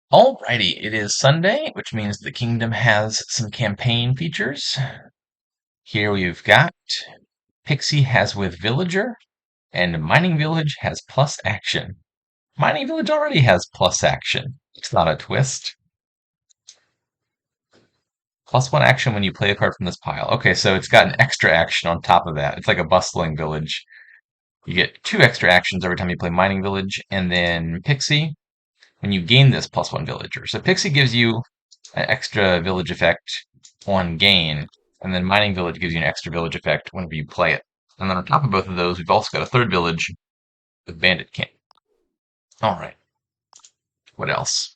Alrighty, it is Sunday, which means the kingdom has some campaign features. Here we've got Pixie has with Villager, and Mining Village has plus action. Mining Village already has plus action. It's not a twist. Plus one action when you play a card from this pile. Okay, so it's got an extra action on top of that. It's like a bustling village. You get two extra actions every time you play Mining Village, and then Pixie, when you gain this plus one villager. So Pixie gives you an extra village effect on gain, and then Mining Village gives you an extra village effect whenever you play it. And then on top of both of those, we've also got a third village with Bandit Camp. Alright, what else?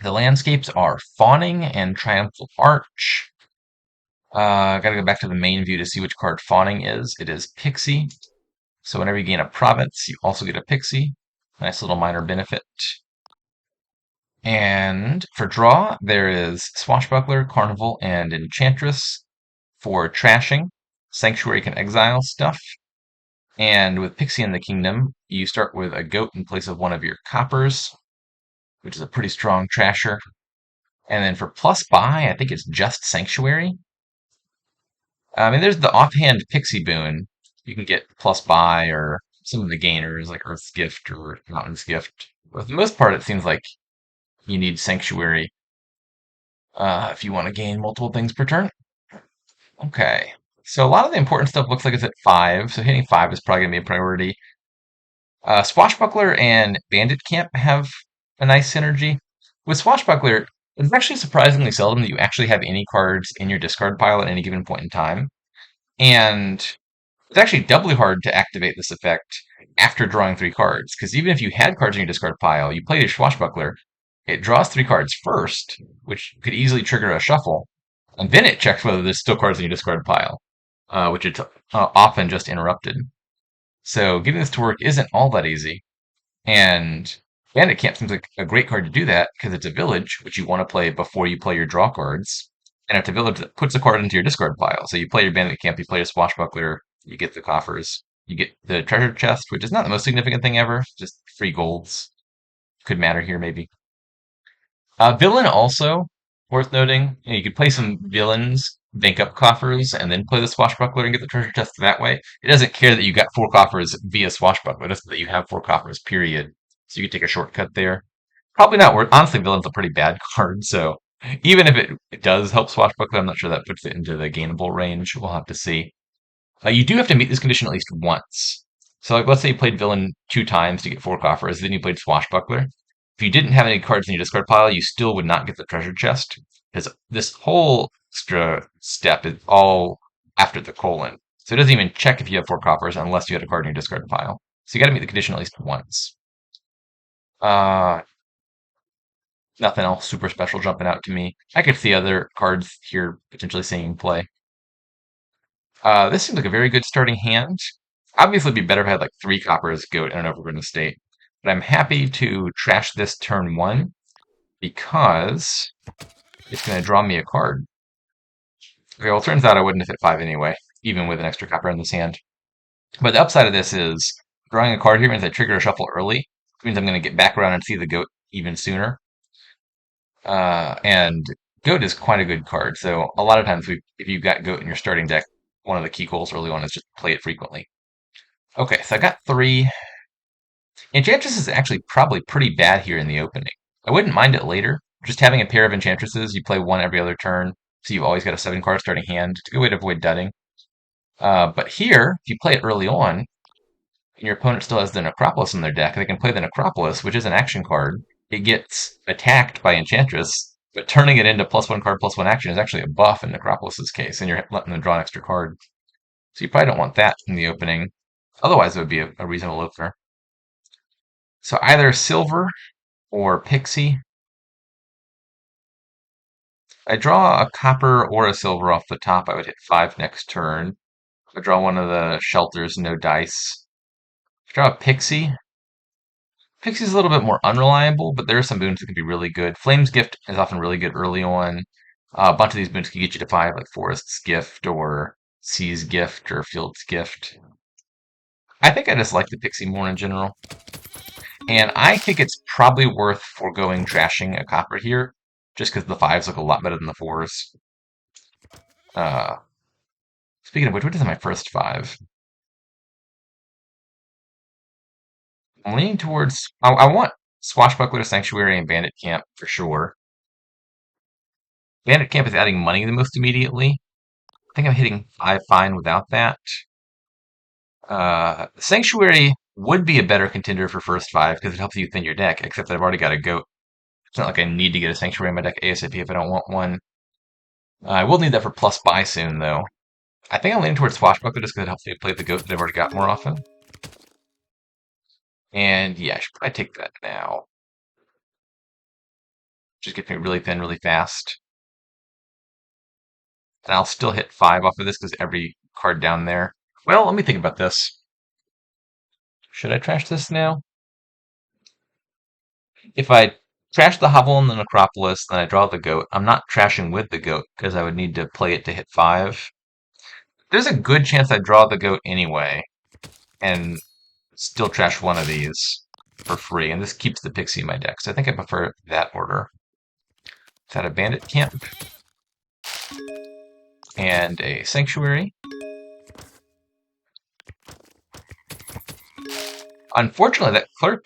The landscapes are Fawning and Triumphal Arch. Gotta go back to the main view to see which card Fawning is. It is Pixie. So whenever you gain a province, you also get a Pixie. Nice little minor benefit. And for draw, there is Swashbuckler, Carnival, and Enchantress for trashing. Sanctuary can exile stuff. And with Pixie in the Kingdom, you start with a goat in place of one of your coppers, which is a pretty strong trasher. And then for plus buy, I think it's just Sanctuary. I mean, there's the offhand Pixie boon. You can get plus buy or some of the gainers like Earth's Gift or Mountain's Gift. But for the most part, it seems like you need Sanctuary if you want to gain multiple things per turn. Okay. So a lot of the important stuff looks like it's at 5, so hitting 5 is probably going to be a priority. Swashbuckler and Bandit Camp have a nice synergy. With Swashbuckler, it's actually surprisingly seldom that you actually have any cards in your discard pile at any given point in time. And it's actually doubly hard to activate this effect after drawing 3 cards, because even if you had cards in your discard pile, you play your Swashbuckler, it draws 3 cards first, which could easily trigger a shuffle, and then it checks whether there's still cards in your discard pile, which it's often just interrupted. So getting this to work isn't all that easy. And Bandit Camp seems like a great card to do that because it's a village, which you want to play before you play your draw cards. And it's a village that puts a card into your discard pile. So you play your Bandit Camp, you play your Swashbuckler, you get the coffers, you get the treasure chest, which is not the most significant thing ever, just free golds. Could matter here, maybe. Villain also worth noting. You could play some villains, bank up coffers, and then play the Swashbuckler and get the treasure chest that way. It doesn't care that you got 4 coffers via Swashbuckler, just that you have 4 coffers, period. So you could take a shortcut there. Probably not worth. Honestly, Villain's a pretty bad card, so even if it does help Swashbuckler, I'm not sure that puts it into the gainable range. We'll have to see. You do have to meet this condition at least once. So, like, let's say you played Villain 2 times to get 4 coffers, then you played Swashbuckler. If you didn't have any cards in your discard pile, you still would not get the treasure chest, because this whole extra step is all after the colon. So it doesn't even check if you have 4 coffers unless you had a card in your discard pile. So you got to meet the condition at least once. Uh, Nothing else super special jumping out to me. I could see other cards here potentially seeing play. This seems like a very good starting hand. Obviously, it'd be better if I had like 3 coppers, goat, and an overgrown estate. But I'm happy to trash this turn 1 because it's going to draw me a card. Okay, well, it turns out I wouldn't have hit 5 anyway, even with an extra copper in this hand. But the upside of this is drawing a card here means I trigger a shuffle early. It means I'm going to get back around and see the goat even sooner. And goat is quite a good card. So a lot of times, if you've got goat in your starting deck, one of the key goals early on is just play it frequently. Okay, so I got 3. Enchantress is actually probably pretty bad here in the opening. I wouldn't mind it later. Just having a pair of Enchantresses, you play one every other turn, so you've always got a 7-card starting hand. It's a good way to avoid dudding. But here, if you play it early on, and your opponent still has the Necropolis in their deck, they can play the Necropolis, which is an action card. It gets attacked by Enchantress, but turning it into +1 card, +1 action is actually a buff in Necropolis's case, and you're letting them draw an extra card. So you probably don't want that in the opening. Otherwise, it would be a reasonable opener. So either silver or pixie. I draw a copper or a silver off the top, I would hit 5 next turn. If I draw one of the shelters, no dice. If I draw a pixie. Pixie's a little bit more unreliable, but there are some boons that can be really good. Flame's Gift is often really good early on. A bunch of these boons can get you to 5, like Forest's Gift or Sea's Gift or Field's Gift. I think I just like the pixie more in general. And I think it's probably worth foregoing trashing a copper here, just because the fives look a lot better than the fours. Uh, Speaking of which is my first five? I'm leaning towards. I want Swashbuckler, Sanctuary, and Bandit Camp for sure. Bandit Camp is adding money the most immediately. I think I'm hitting five fine without that. Sanctuary would be a better contender for first five because it helps you thin your deck, except that I've already got a goat. It's not like I need to get a Sanctuary in my deck ASAP if I don't want one. I will need that for plus buy soon, though. I think I'm leaning towards Swashbuckler just because it helps me play the goat that I've already got more often. And yeah, I should probably take that now. Just gets me really thin really fast. And I'll still hit five off of this because every card down there. Well, let me think about this. Should I trash this now? If I trash the Hovel and the Necropolis, then I draw the goat. I'm not trashing with the goat because I would need to play it to hit five. There's a good chance I draw the goat anyway and still trash one of these for free, and this keeps the Pixie in my deck. So I think I prefer that order. Is that a Bandit Camp? And a Sanctuary. Unfortunately, that Clerk,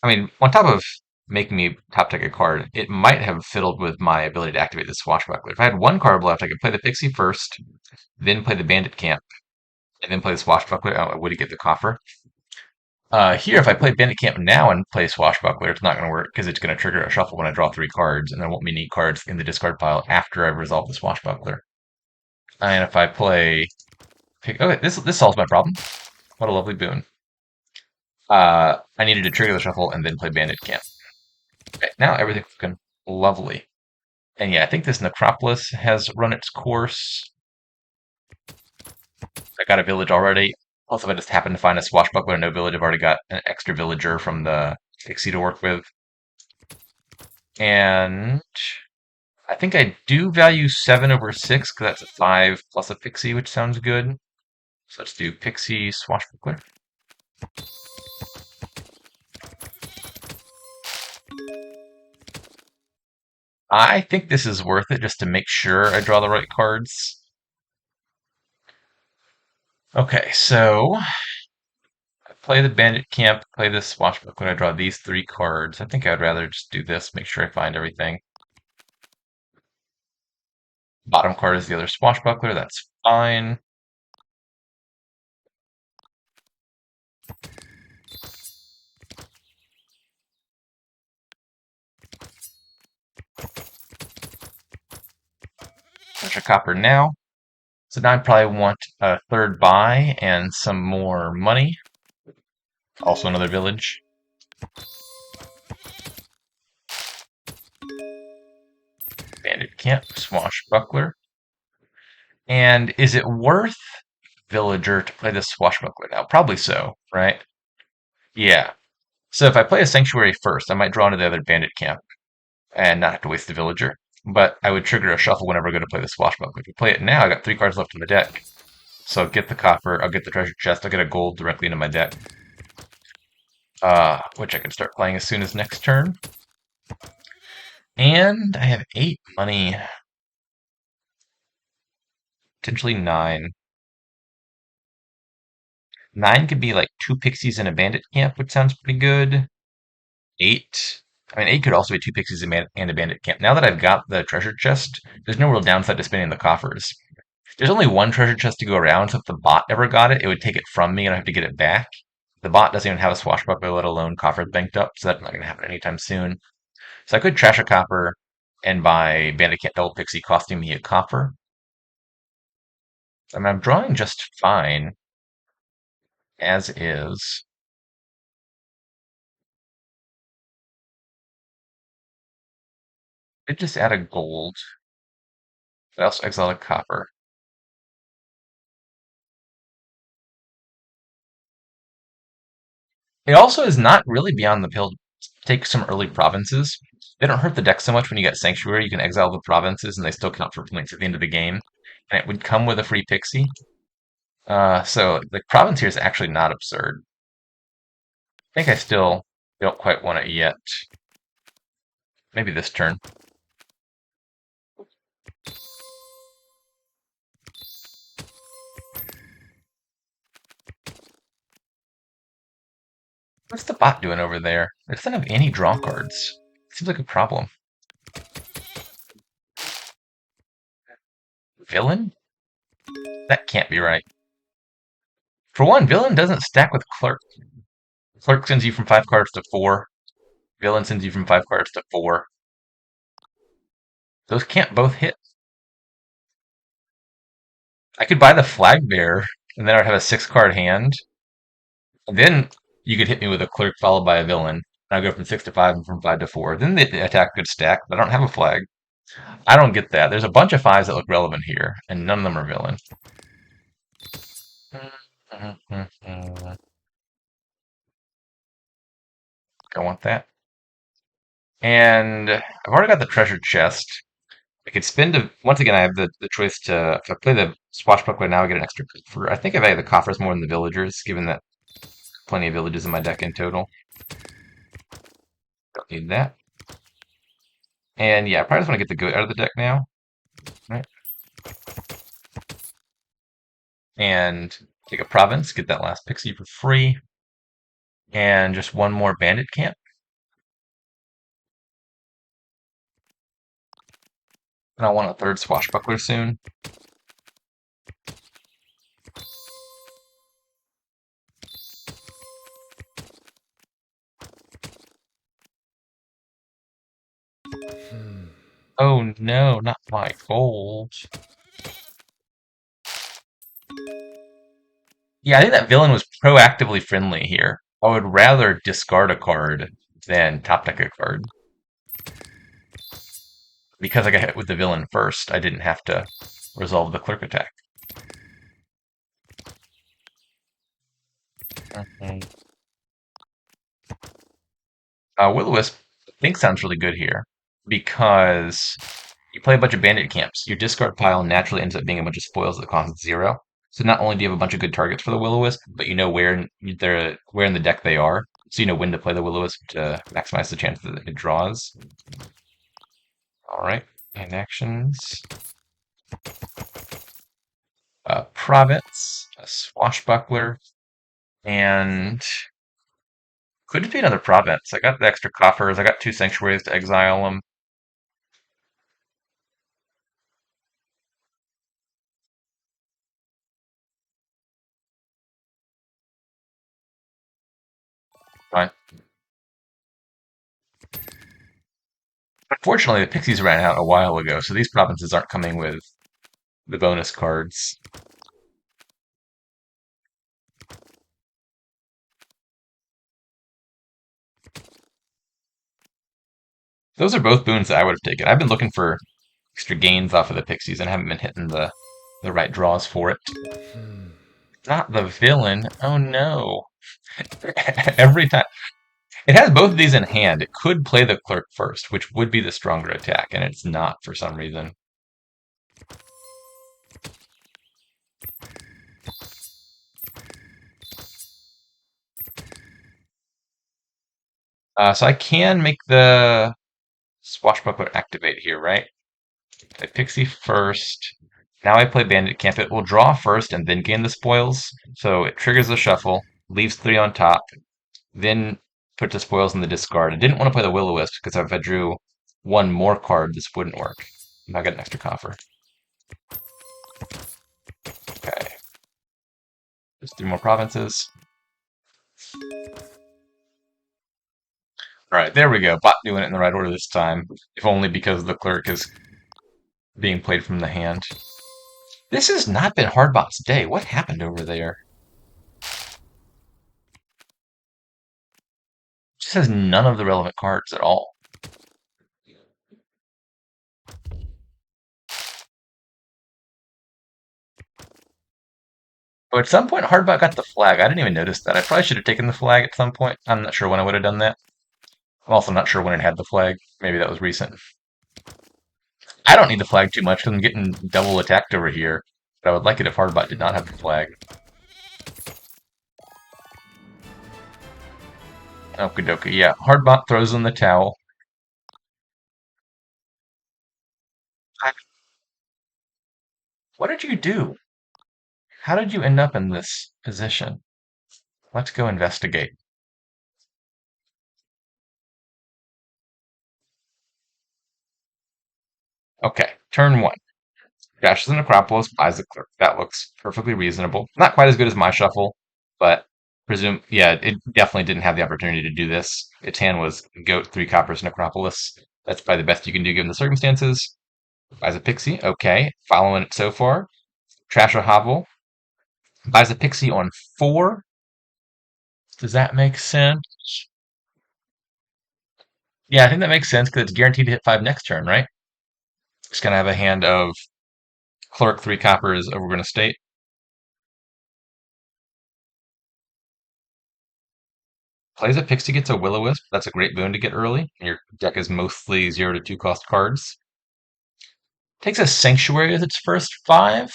I mean, on top of making me top deck a card, it might have fiddled with my ability to activate the Swashbuckler. If I had one card left, I could play the Pixie first, then play the Bandit Camp, and then play the Swashbuckler. I would get the coffer. Here, if I play Bandit Camp now and play Swashbuckler, it's not going to work because it's going to trigger a shuffle when I draw three cards, and I won't be neat cards in the discard pile after I've resolved the Swashbuckler. And if I play, okay, this solves my problem. What a lovely boon. I needed to trigger the shuffle and then play Bandit Camp. Okay, now everything's looking lovely. And yeah, I think this Necropolis has run its course. I got a village already. Also, if I just happen to find a Swashbuckler no village, I've already got an extra villager from the Pixie to work with. And I think I do value 7 over 6 because that's a 5 plus a Pixie, which sounds good. So let's do Pixie Swashbuckler. I think this is worth it just to make sure I draw the right cards. Okay, so I play the Bandit Camp, play this Swashbuckler, I draw these three cards. I think I'd rather just do this, make sure I find everything. Bottom card is the other Swashbuckler, that's fine. There's a copper now. So now I probably want a third buy and some more money. Also another village. Bandit Camp, Swashbuckler. And is it worth Villager to play this Swashbuckler now? Probably so, right? Yeah. So if I play a Sanctuary first, I might draw into the other Bandit Camp and not have to waste the Villager. But I would trigger a shuffle whenever I go to play the Swashbuckler. If you play it now, I got three cards left in the deck. So I'll get the copper, I'll get the treasure chest, I'll get a gold directly into my deck. Which I can start playing as soon as next turn. And I have 8 money. Potentially 9. 9 could be like 2 pixies in a bandit camp, which sounds pretty good. 8. I mean, 8 could also be 2 pixies and a bandit camp. Now that I've got the treasure chest, there's no real downside to spinning the coffers. There's only one treasure chest to go around, so if the bot ever got it, it would take it from me and I have to get it back. The bot doesn't even have a swashbuckler, let alone coffers banked up, so that's not going to happen anytime soon. So I could trash a copper and buy bandit camp double pixie, costing me a copper. I mean, I'm drawing just fine, as is. It just add a gold. I also exile a copper. It also is not really beyond the pale to take some early provinces. They don't hurt the deck so much when you get Sanctuary. You can exile the provinces and they still count for points at the end of the game. And it would come with a free pixie. So the province here is actually not absurd. I think I still Don't quite want it yet. Maybe this turn. What's the bot doing over there? It doesn't have any draw cards. Seems like a problem. Villain? That can't be right. For one, Villain doesn't stack with Clerk. Clerk sends you from 5 cards to 4. Villain sends you from 5 cards to 4. Those can't both hit. I could buy the Flag Bearer, and then I would have a 6-card hand. And then you could hit me with a Clerk followed by a Villain. And I'd go from 6 to 5 and from 5 to 4. Then the attack could stack, but I don't have a flag. I don't get that. There's a bunch of 5s that look relevant here, and none of them are Villain. I want that. And I've already got the treasure chest. I could spend once again. I have the choice to if I play the swashbuckler now, I get an extra coffer. I think I value the coffers more than the villagers, given that plenty of villages in my deck in total. Don't need that. And yeah, I probably just want to get the goat out of the deck now. Right. And take a province, get that last pixie for free. And just one more bandit camp. And I want a third swashbuckler soon. Oh no, not my gold. Yeah, I think that villain was proactively friendly here. I would rather discard a card than top deck a card. Because I got hit with the villain first, I didn't have to resolve the clerk attack. Will-O-Wisp, I think, sounds really good here because you play a bunch of bandit camps. Your discard pile naturally ends up being a bunch of spoils that cost 0. So not only do you have a bunch of good targets for the Will-O-Wisp, but you know where in the deck they are. So you know when to play the Will-O-Wisp to maximize the chance that it draws. Alright, and actions. Province, a Swashbuckler, and could it be another province? I got the extra coffers. I got 2 sanctuaries to exile them. Fine. Unfortunately, the Pixies ran out a while ago, so these provinces aren't coming with the bonus cards. Those are both boons that I would have taken. I've been looking for extra gains off of the Pixies and haven't been hitting the right draws for it. Not the villain. Oh no. Every time. It has both of these in hand. It could play the clerk first, which would be the stronger attack, and it's not for some reason. So I can make the Swashbuckler activate here, right? Play Pixie first. Now I play Bandit Camp. It will draw first and then gain the spoils. So it triggers the shuffle, leaves 3 on top, then put the spoils in the discard. I didn't want to play the Will-O-Wisp because if I drew one more card, this wouldn't work. Now I got an extra coffer. Okay. Just 3 more provinces. Alright, there we go. Bot doing it in the right order this time. If only because the clerk is being played from the hand. This has not been Hardbot's day. What happened over there? Just has none of the relevant cards at all. Oh, at some point, Hardbot got the flag. I didn't even notice that. I probably should have taken the flag at some point. I'm not sure when I would have done that. I'm also not sure when it had the flag. Maybe that was recent. I don't need the flag too much because I'm getting double attacked over here. But I would like it if Hardbot did not have the flag. Okie dokie. Yeah, Hardbot throws in the towel. What did you do? How did you end up in this position? Let's go investigate. Okay, turn one. Dashes in Necropolis, buys the clerk. That looks perfectly reasonable. Not quite as good as my shuffle, but yeah, it definitely didn't have the opportunity to do this. Its hand was Goat, 3 coppers, Necropolis. That's probably the best you can do given the circumstances. Buys a Pixie, okay. Following it so far. Trash a Hovel. Buys a Pixie on 4. Does that make sense? Yeah, I think that makes sense because it's guaranteed to hit 5 next turn, right? It's going to have a hand of Clerk, 3 coppers, Overgrown Estate. Plays a Pixie, gets a Will-O-Wisp. That's a great boon to get early. Your deck is mostly 0 to 2 cost cards. Takes a Sanctuary as its first 5.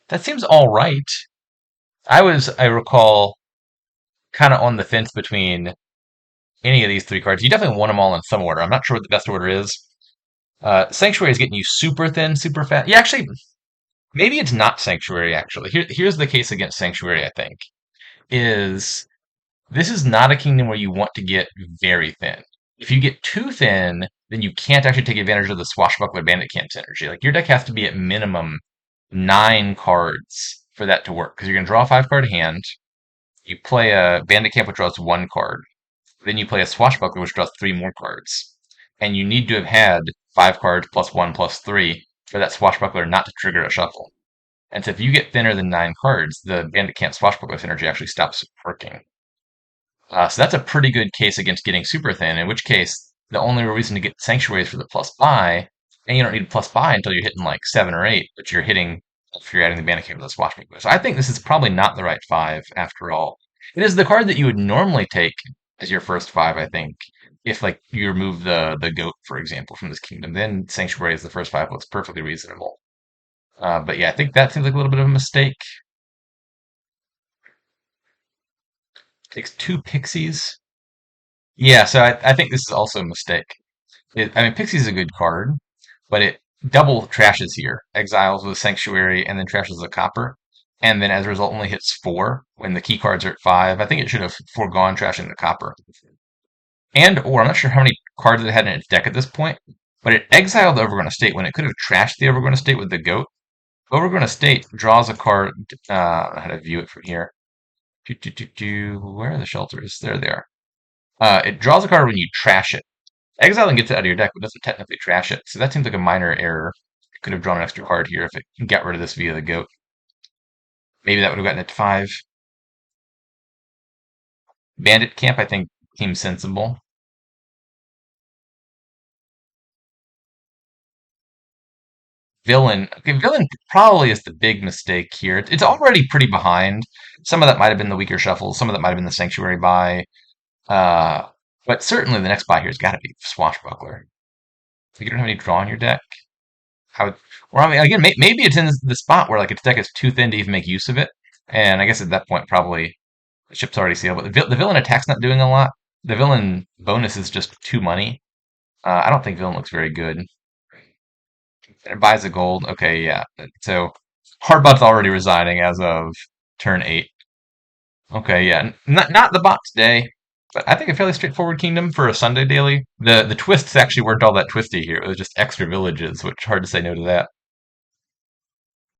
That seems all right. I recall, kind of on the fence between any of these 3 cards. You definitely want them all in some order. I'm not sure what the best order is. Sanctuary is getting you super thin, super fast. Yeah, actually, maybe it's not Sanctuary, actually. Here's the case against Sanctuary, I think, is this is not a kingdom where you want to get very thin. If you get too thin, then you can't actually take advantage of the Swashbuckler Bandit Camp synergy. Like, your deck has to be at minimum 9 cards for that to work, because you're going to draw a 5-card hand. You play a Bandit Camp, which draws 1 card. Then you play a Swashbuckler, which draws 3 more cards. And you need to have had 5 cards plus 1 plus 3 for that Swashbuckler not to trigger a shuffle. And so if you get thinner than 9 cards, the Bandit Camp Swashbuckler synergy actually stops working. So that's a pretty good case against getting super thin, in which case the only reason to get Sanctuary is for the plus buy, and you don't need plus buy until you're hitting like 7 or 8, but you're hitting if you're adding the Bandit Camp with the Swashbuckler. So I think this is probably not the right 5 after all. It is the card that you would normally take as your first 5, I think. If like you remove the goat, for example, from this kingdom, then Sanctuary as the first 5 looks perfectly reasonable. But yeah, I think that seems like a little bit of a mistake. Takes 2 pixies. Yeah, so I think this is also a mistake. I mean, Pixie's a good card, but it double trashes here. Exiles with Sanctuary and then trashes a copper. And then as a result only hits 4 when the key cards are at 5. I think it should have foregone trashing the copper. And or I'm not sure how many cards it had in its deck at this point, but it exiled the Overgrown Estate when it could have trashed the Overgrown Estate with the goat. Overgrown Estate draws a card. I don't know how to view it from here. Where are the shelters? There they are. It draws a card when you trash it. Exiling gets it out of your deck, but doesn't technically trash it. So that seems like a minor error. It could have drawn an extra card here if it got rid of this via the goat. Maybe that would have gotten it to 5. Bandit Camp, I think, seems sensible. Villain. Okay, Villain probably is the big mistake here. It's already pretty behind. Some of that might have been the weaker shuffles. Some of that might have been the Sanctuary buy. Uh, but certainly the next buy here has got to be Swashbuckler. If you don't have any draw in your deck, how? Or I mean, again, maybe it's in the spot where like its deck is too thin to even make use of it. And I guess at that point, probably the ship's already sailed. But the villain attack's not doing a lot. The villain bonus is just 2 money. I don't think villain looks very good. It buys a gold. Okay, yeah. So Hardbot's already resigning as of turn 8. Okay, yeah. Not the bot today, but I think a fairly straightforward kingdom for a Sunday daily. The twists actually weren't all that twisty here. It was just extra villages, which hard to say no to that.